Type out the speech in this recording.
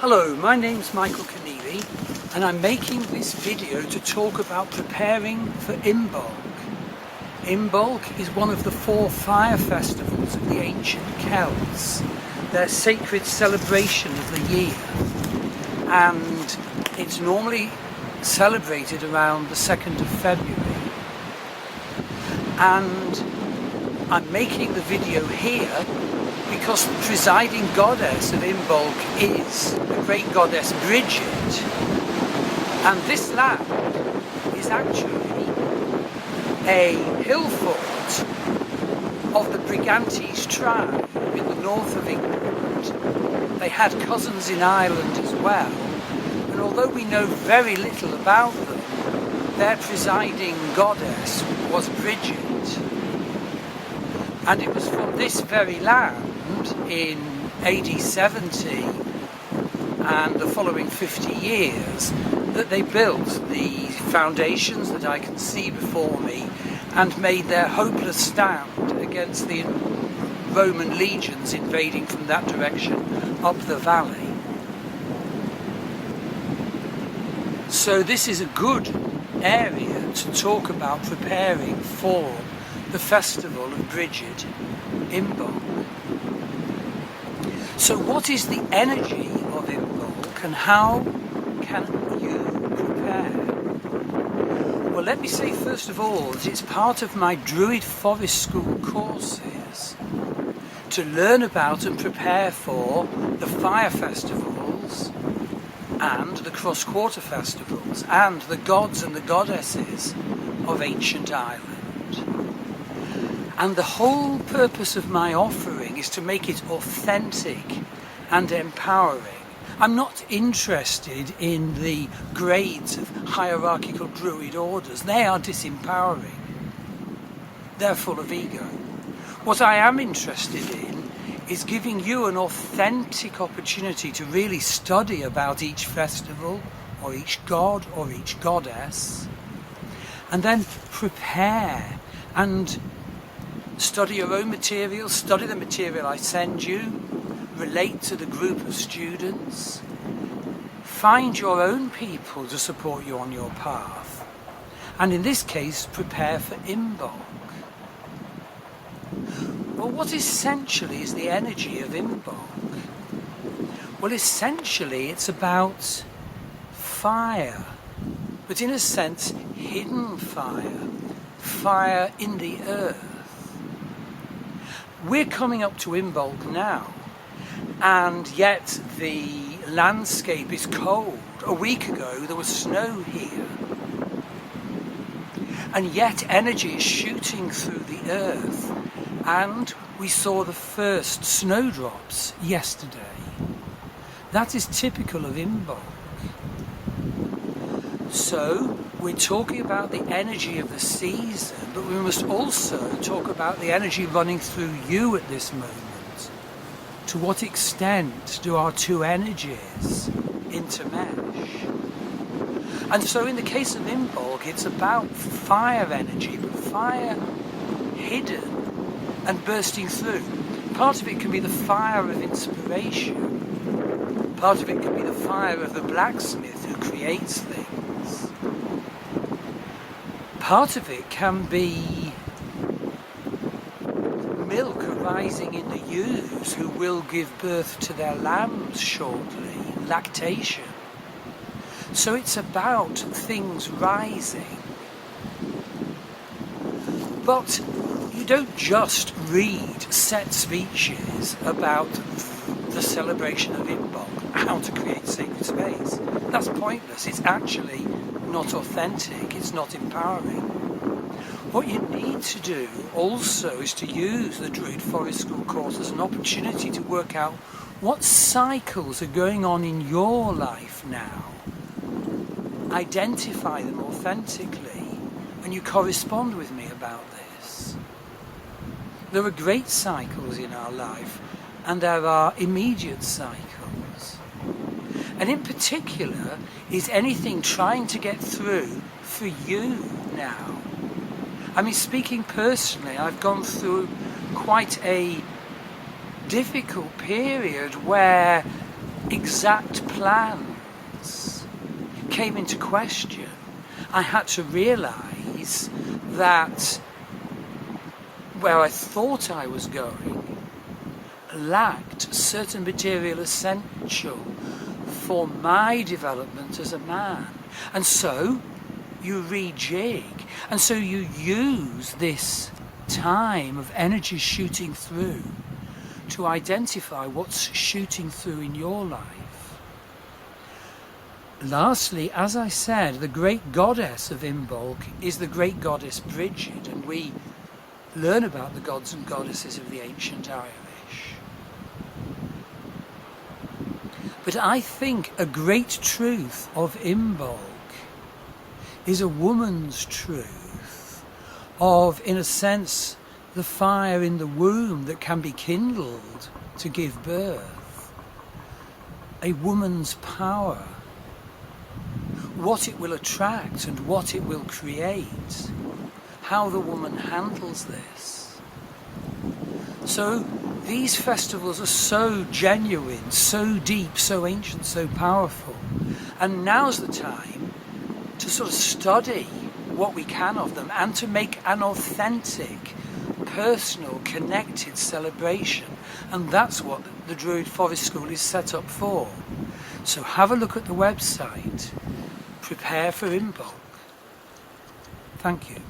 Hello, my name's Michael Conneely and I'm making this video to talk about preparing for Imbolc. Imbolc is one of the 4 fire festivals of the ancient Celts, their sacred celebration of the year, and it's normally celebrated around the 2nd of February. And I'm making the video here because the presiding goddess of Imbolc is the great goddess Brigid, and this land is actually a hill fort of the Brigantes tribe in the north of England. They had cousins in Ireland as well, and although we know very little about them, their presiding goddess was Brigid. And it was from this very land in AD 70 and the following 50 years that they built the foundations that I can see before me and made their hopeless stand against the Roman legions invading from that direction up the valley. So this is a good area to talk about preparing for the festival of Brigid, Imbolc. So what is the energy of Imbolc and how can you prepare? Well, let me say first of all that it's part of my Druid Forest School courses to learn about and prepare for the fire festivals and the cross-quarter festivals and the gods and the goddesses of ancient Ireland. And the whole purpose of my offering is to make it authentic and empowering. I'm not interested in the grades of hierarchical Druid orders. They are disempowering. They're full of ego. What I am interested in is giving you an authentic opportunity to really study about each festival or each god or each goddess, and then prepare and study your own material, study the material I send you, relate to the group of students, find your own people to support you on your path, and in this case, prepare for Imbolc. Well, what essentially is the energy of Imbolc? Well, essentially it's about fire, but in a sense, hidden fire, fire in the earth. We're coming up to Imbolc now, and yet the landscape is cold. A week ago there was snow here, and yet energy is shooting through the earth, and we saw the first snowdrops yesterday. That is typical of Imbolc. So we're talking about the energy of the season, but we must also talk about the energy running through you at this moment. To what extent do our two energies intermesh? And so in the case of Imbolc, it's about fire energy, but fire hidden and bursting through. Part of it can be the fire of inspiration. Part of it can be the fire of the blacksmith who creates things. Part of it can be milk arising in the ewes who will give birth to their lambs shortly, lactation. So it's about things rising. But you don't just read set speeches about the celebration of Imbolc, how to create sacred space. That's pointless. It's actually not authentic, it's not empowering. What you need to do also is to use the Druid Forest School course as an opportunity to work out what cycles are going on in your life now. Identify them authentically, and you correspond with me about this. There are great cycles in our life, and there are immediate cycles. And in particular, is anything trying to get through for you now? I mean, speaking personally, I've gone through quite a difficult period where exact plans came into question, I had to realise that where I thought I was going lacked certain material essential for my development as a man. And so you rejig, and so you use this time of energy shooting through to identify what's shooting through in your life. Lastly, as I said, the great goddess of Imbolc is the great goddess Brigid, and we learn about the gods and goddesses of the ancient Irish. But I think a great truth of Imbolc is a woman's truth of, in a sense, the fire in the womb that can be kindled to give birth. A woman's power, what it will attract and what it will create, how the woman handles this. So these festivals are so genuine, so deep, so ancient, so powerful. And now's the time to sort of study what we can of them and to make an authentic, personal, connected celebration. And that's what the Druid Forest School is set up for. So have a look at the website. Prepare for Imbolc. Thank you.